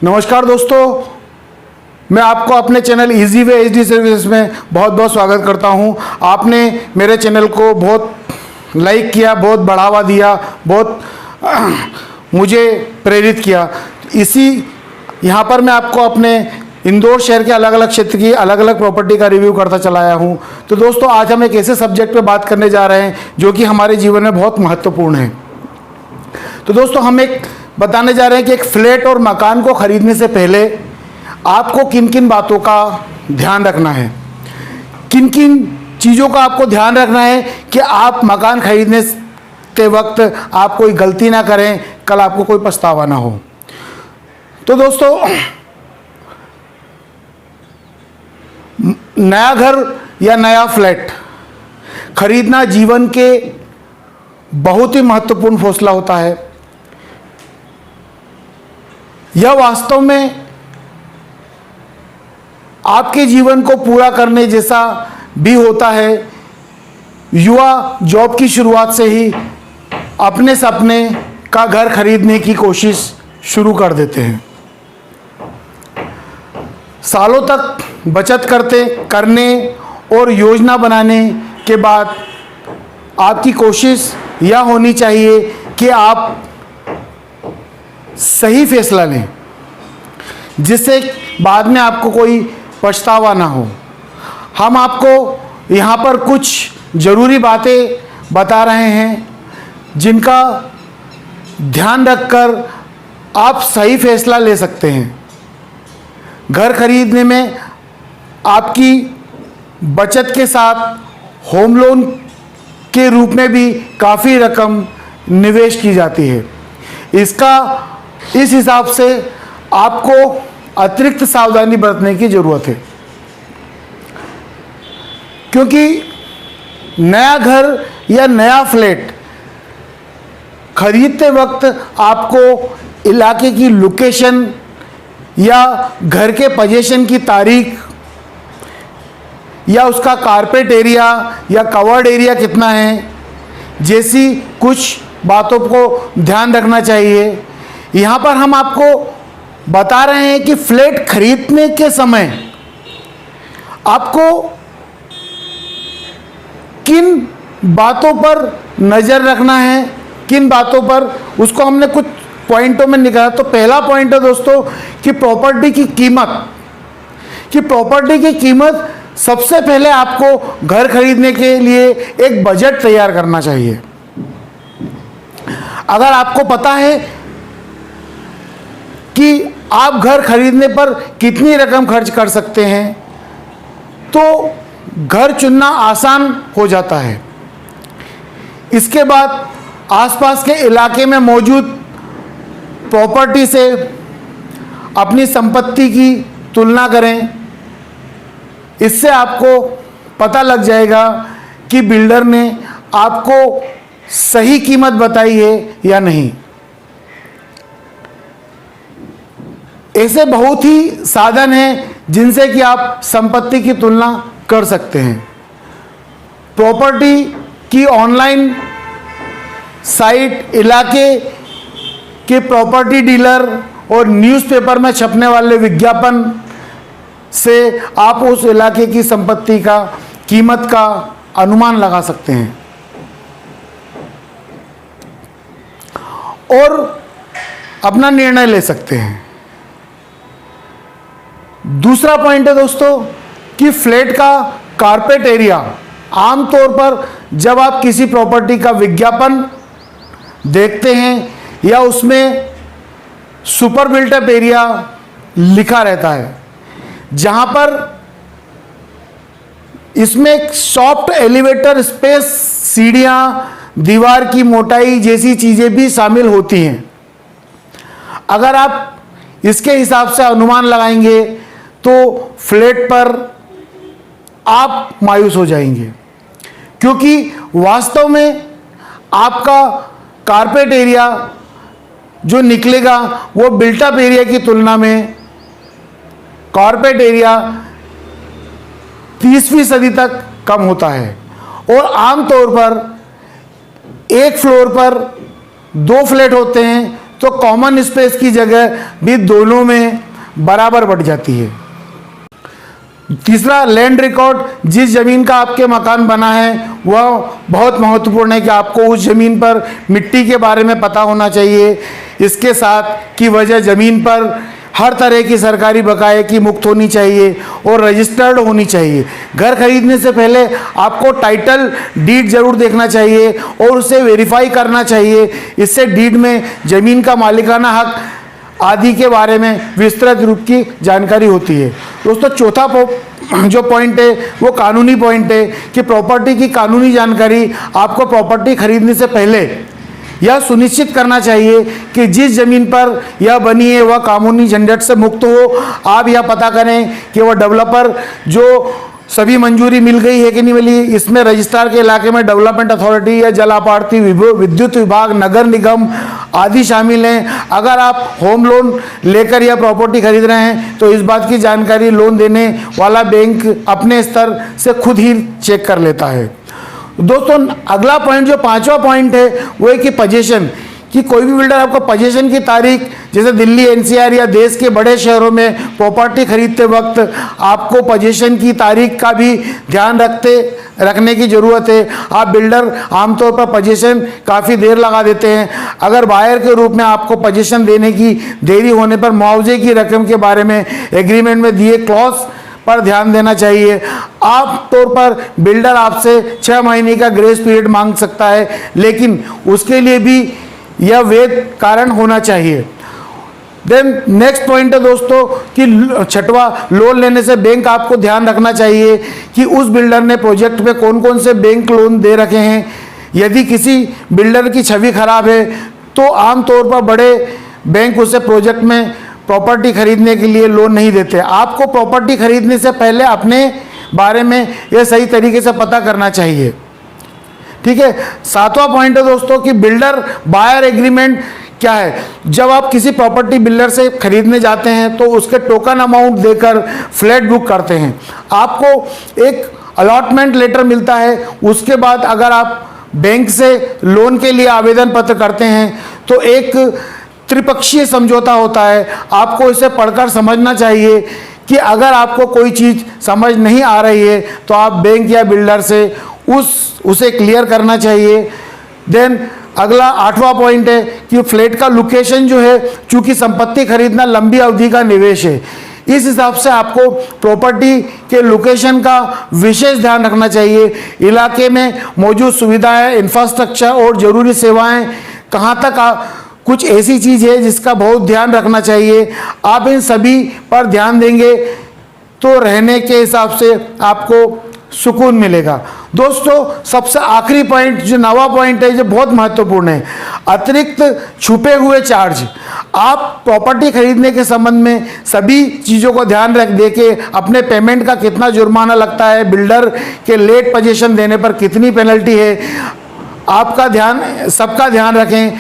नमस्कार दोस्तों, मैं आपको अपने channel easy way HD services में बहुत बहुत स्वागत करता हूं। आपने मेरे चैनल को बहुत लाइक किया, बहुत बढ़ावा दिया, बहुत मुझे प्रेरित किया। यहाँ पर मैं आपको अपने इंदौर शहर के अलग अलग क्षेत्र की अलग अलग प्रॉपर्टी का रिव्यू करता चला आया हूँ। तो दोस्तों, आज हम एक ऐसे सब्जेक्ट पे बात करने जा रहे हैं जो कि हमारे जीवन में बहुत महत्वपूर्ण है। तो दोस्तों, हम एक बताने जा रहे हैं कि एक फ्लैट और मकान को खरीदने से पहले आपको किन किन बातों का ध्यान रखना है, किन किन चीज़ों का आपको ध्यान रखना है कि आप मकान खरीदने के वक्त आप कोई गलती ना करें, कल आपको कोई पछतावा ना हो। तो दोस्तों, नया घर या नया फ्लैट खरीदना जीवन के बहुत ही महत्वपूर्ण फैसला होता है। यह वास्तव में आपके जीवन को पूरा करने जैसा भी होता है। युवा जॉब की शुरुआत से ही अपने सपने का घर खरीदने की कोशिश शुरू कर देते हैं। सालों तक बचत करने और योजना बनाने के बाद आपकी कोशिश यह होनी चाहिए कि आप सही फैसला लें, जिससे बाद में आपको कोई पछतावा ना हो। हम आपको यहाँ पर कुछ ज़रूरी बातें बता रहे हैं जिनका ध्यान रखकर आप सही फैसला ले सकते हैं। घर खरीदने में आपकी बचत के साथ होम लोन के रूप में भी काफ़ी रकम निवेश की जाती है। इस हिसाब से आपको अतिरिक्त सावधानी बरतने की ज़रूरत है, क्योंकि नया घर या नया फ्लैट खरीदते वक्त आपको इलाके की लोकेशन या घर के पोजीशन की तारीख या उसका कारपेट एरिया या कवर्ड एरिया कितना है जैसी कुछ बातों को ध्यान रखना चाहिए। यहाँ पर हम आपको बता रहे हैं कि फ्लैट खरीदने के समय आपको किन बातों पर नज़र रखना है, किन बातों पर, उसको हमने कुछ पॉइंटों में निकाला। तो पहला पॉइंट है दोस्तों कि प्रॉपर्टी की कीमत सबसे पहले आपको घर खरीदने के लिए एक बजट तैयार करना चाहिए। अगर आपको पता है कि आप घर खरीदने पर कितनी रकम खर्च कर सकते हैं, तो घर चुनना आसान हो जाता है। इसके बाद आसपास के इलाके में मौजूद प्रॉपर्टी से अपनी संपत्ति की तुलना करें। इससे आपको पता लग जाएगा कि बिल्डर ने आपको सही कीमत बताई है या नहीं। ऐसे बहुत ही साधन हैं जिनसे कि आप संपत्ति की तुलना कर सकते हैं। प्रॉपर्टी की ऑनलाइन साइट, इलाके के प्रॉपर्टी डीलर और न्यूज़पेपर में छपने वाले विज्ञापन से आप उस इलाके की संपत्ति का कीमत का अनुमान लगा सकते हैं और अपना निर्णय ले सकते हैं। दूसरा पॉइंट है दोस्तों कि फ्लैट का कारपेट एरिया। आमतौर पर जब आप किसी प्रॉपर्टी का विज्ञापन देखते हैं या उसमें सुपर बिल्टअप एरिया लिखा रहता है, जहां पर इसमें सॉफ्ट एलिवेटर स्पेस, सीढ़ियां, दीवार की मोटाई जैसी चीजें भी शामिल होती हैं। अगर आप इसके हिसाब से अनुमान लगाएंगे तो फ्लैट पर आप मायूस हो जाएंगे, क्योंकि वास्तव में आपका कारपेट एरिया जो निकलेगा वो बिल्टअप एरिया की तुलना में कारपेट एरिया 30% तक कम होता है। और आमतौर पर एक फ्लोर पर 2 फ्लैट होते हैं, तो कॉमन स्पेस की जगह भी दोनों में बराबर बढ़ जाती है। तीसरा, लैंड रिकॉर्ड। जिस जमीन का आपके मकान बना है वह बहुत महत्वपूर्ण है कि आपको उस जमीन पर मिट्टी के बारे में पता होना चाहिए। इसके साथ की वजह जमीन पर हर तरह की सरकारी बकाये की मुक्त होनी चाहिए और रजिस्टर्ड होनी चाहिए। घर खरीदने से पहले आपको टाइटल डीड जरूर देखना चाहिए और उसे वेरीफाई करना चाहिए। इससे डीड में ज़मीन का मालिकाना हक आदि के बारे में विस्तृत रूप की जानकारी होती है। दोस्तों, चौथा जो पॉइंट है वो कानूनी पॉइंट है कि प्रॉपर्टी की कानूनी जानकारी। आपको प्रॉपर्टी खरीदने से पहले यह सुनिश्चित करना चाहिए कि जिस जमीन पर यह बनी है वह कानूनी झंझट से मुक्त हो। आप यह पता करें कि वह डेवलपर जो सभी मंजूरी मिल गई है कि नहीं मिली। इसमें रजिस्ट्रार के इलाके में डेवलपमेंट अथॉरिटी या जल आपूर्ति विद्युत विभाग, नगर निगम आदि शामिल हैं। अगर आप होम लोन लेकर यह प्रॉपर्टी खरीद रहे हैं तो इस बात की जानकारी लोन देने वाला बैंक अपने स्तर से खुद ही चेक कर लेता है। दोस्तों, अगला पॉइंट जो पांचवा पॉइंट है वो है कि पोजीशन, कि कोई भी बिल्डर आपको पोजीशन की तारीख, जैसे दिल्ली, एनसीआर या देश के बड़े शहरों में प्रॉपर्टी खरीदते वक्त आपको पोजीशन की तारीख का भी ध्यान रखने की ज़रूरत है। आप बिल्डर आमतौर पर पोजीशन काफ़ी देर लगा देते हैं। अगर बायर के रूप में आपको पोजीशन देने की देरी होने पर मुआवजे की रकम के बारे में एग्रीमेंट में दिए क्लॉज पर ध्यान देना चाहिए। आप तौर पर बिल्डर आपसे 6 महीने का ग्रेस पीरियड मांग सकता है, लेकिन उसके लिए भी यह वैध कारण होना चाहिए। देन नेक्स्ट पॉइंट है दोस्तों कि छठवा, लोन लेने से बैंक आपको ध्यान रखना चाहिए कि उस बिल्डर ने प्रोजेक्ट पे कौन कौन से बैंक लोन दे रखे हैं। यदि किसी बिल्डर की छवि खराब है तो आमतौर पर बड़े बैंक उसे प्रोजेक्ट में प्रॉपर्टी खरीदने के लिए लोन नहीं देते। आपको प्रॉपर्टी खरीदने से पहले अपने बारे में यह सही तरीके से पता करना चाहिए। ठीक है। सातवां पॉइंट है दोस्तों कि बिल्डर बायर एग्रीमेंट क्या है। जब आप किसी प्रॉपर्टी बिल्डर से खरीदने जाते हैं तो उसके टोकन अमाउंट देकर फ्लैट बुक करते हैं। आपको एक अलॉटमेंट लेटर मिलता है। उसके बाद अगर आप बैंक से लोन के लिए आवेदन पत्र करते हैं तो एक त्रिपक्षीय समझौता होता है। आपको इसे पढ़कर समझना चाहिए कि अगर आपको कोई चीज़ समझ नहीं आ रही है तो आप बैंक या बिल्डर से उसे क्लियर करना चाहिए। देन अगला आठवां पॉइंट है कि फ्लैट का लोकेशन जो है, चूंकि संपत्ति खरीदना लंबी अवधि का निवेश है, इस हिसाब से आपको प्रॉपर्टी के लोकेशन का विशेष ध्यान रखना चाहिए। इलाके में मौजूद सुविधाएं, इंफ्रास्ट्रक्चर और ज़रूरी सेवाएं कहाँ तक कुछ ऐसी चीज़ है जिसका बहुत ध्यान रखना चाहिए। आप इन सभी पर ध्यान देंगे तो रहने के हिसाब से आपको सुकून मिलेगा। दोस्तों, सबसे आखिरी पॉइंट जो 9वां पॉइंट है जो बहुत महत्वपूर्ण है, अतिरिक्त छुपे हुए चार्ज। आप प्रॉपर्टी खरीदने के संबंध में सभी चीज़ों को ध्यान रख देके अपने पेमेंट का कितना जुर्माना लगता है, बिल्डर के लेट पोजीशन देने पर कितनी पेनल्टी है, सबका ध्यान रखें।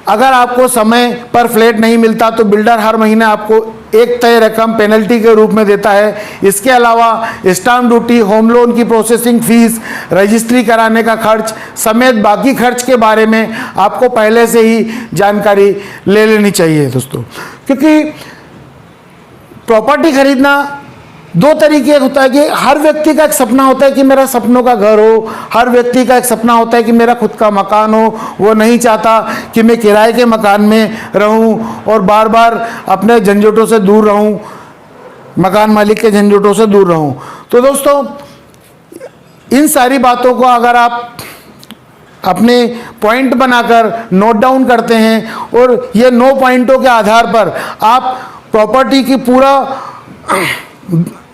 अगर आपको समय पर फ्लैट नहीं मिलता तो बिल्डर हर महीने आपको एक तय रकम पेनल्टी के रूप में देता है। इसके अलावा स्टाम्प ड्यूटी, होम लोन की प्रोसेसिंग फीस, रजिस्ट्री कराने का खर्च समेत बाकी खर्च के बारे में आपको पहले से ही जानकारी ले लेनी चाहिए दोस्तों। क्योंकि प्रॉपर्टी खरीदना दो तरीके होता है कि हर व्यक्ति का एक सपना होता है कि मेरा सपनों का घर हो, हर व्यक्ति का एक सपना होता है कि मेरा खुद का मकान हो। वो नहीं चाहता कि मैं किराए के मकान में रहूं और बार बार अपने झंझटों से दूर रहूं, मकान मालिक के झंझटों से दूर रहूं। तो दोस्तों, इन सारी बातों को अगर आप अपने पॉइंट बनाकर नोट डाउन करते हैं और ये 9 पॉइंटों के आधार पर आप प्रॉपर्टी की पूरा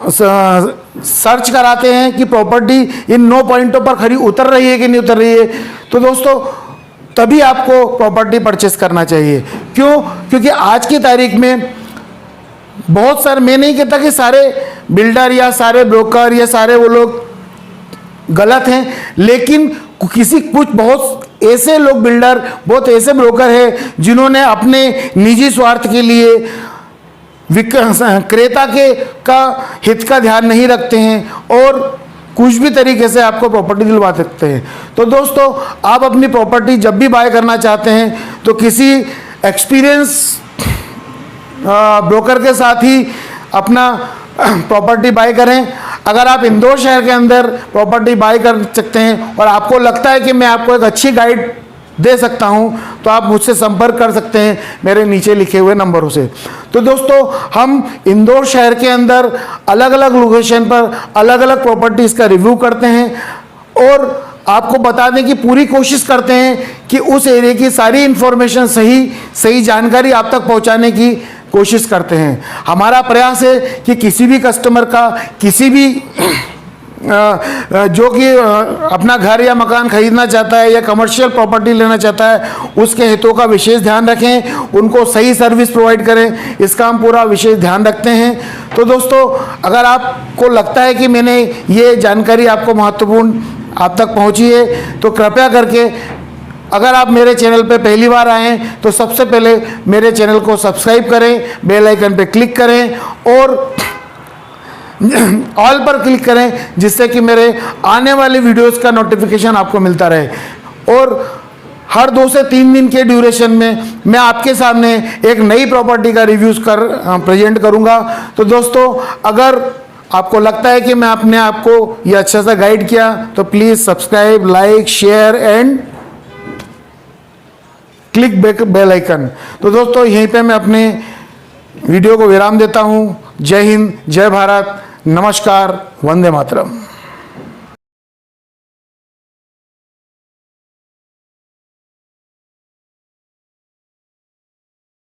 सर्च कराते हैं कि प्रॉपर्टी इन 9 पॉइंटों पर खरी उतर रही है कि नहीं उतर रही है, तो दोस्तों तभी आपको प्रॉपर्टी परचेस करना चाहिए। क्यों? क्योंकि आज की तारीख में बहुत सारे, मैं नहीं कहता कि सारे बिल्डर या सारे ब्रोकर या सारे वो लोग गलत हैं, लेकिन कुछ बहुत ऐसे लोग बिल्डर, बहुत ऐसे ब्रोकर हैं जिन्होंने अपने निजी स्वार्थ के लिए क्रेता का हित का ध्यान नहीं रखते हैं और कुछ भी तरीके से आपको प्रॉपर्टी दिलवा सकते हैं। तो दोस्तों, आप अपनी प्रॉपर्टी जब भी बाय करना चाहते हैं तो किसी एक्सपीरियंस ब्रोकर के साथ ही अपना प्रॉपर्टी बाय करें। अगर आप इंदौर शहर के अंदर प्रॉपर्टी बाय कर सकते हैं और आपको लगता है कि मैं आपको एक अच्छी गाइड दे सकता हूं, तो आप मुझसे संपर्क कर सकते हैं मेरे नीचे लिखे हुए नंबरों से। तो दोस्तों, हम इंदौर शहर के अंदर अलग अलग लोकेशन पर अलग अलग प्रॉपर्टीज़ का रिव्यू करते हैं और आपको बताने की पूरी कोशिश करते हैं कि उस एरिया की सारी इंफॉर्मेशन सही जानकारी आप तक पहुंचाने की कोशिश करते हैं। हमारा प्रयास है कि किसी भी कस्टमर का किसी भी जो कि अपना घर या मकान खरीदना चाहता है या कमर्शियल प्रॉपर्टी लेना चाहता है, उसके हितों का विशेष ध्यान रखें, उनको सही सर्विस प्रोवाइड करें, इसका हम पूरा विशेष ध्यान रखते हैं। तो दोस्तों, अगर आपको लगता है कि मैंने ये जानकारी आपको महत्वपूर्ण आप तक पहुंची है, तो कृपया करके, अगर आप मेरे चैनल पे पहली बार आए हैं तो सबसे पहले मेरे चैनल को सब्सक्राइब करें, बेल आइकन पे क्लिक करें और ऑल पर क्लिक करें, जिससे कि मेरे आने वाले वीडियोस का नोटिफिकेशन आपको मिलता रहे। और हर 2 से 3 दिन के ड्यूरेशन में मैं आपके सामने एक नई प्रॉपर्टी का रिव्यूज़ प्रेजेंट करूंगा। तो दोस्तों, अगर आपको लगता है कि मैं अपने आप को ये अच्छा सा गाइड किया, तो please subscribe, like, share and click bell icon. तो दोस्तों, यहीं पे मैं अपने वीडियो को विराम देता हूँ। जय हिंद, जय भारत, नमस्कार, वंदे मातरम।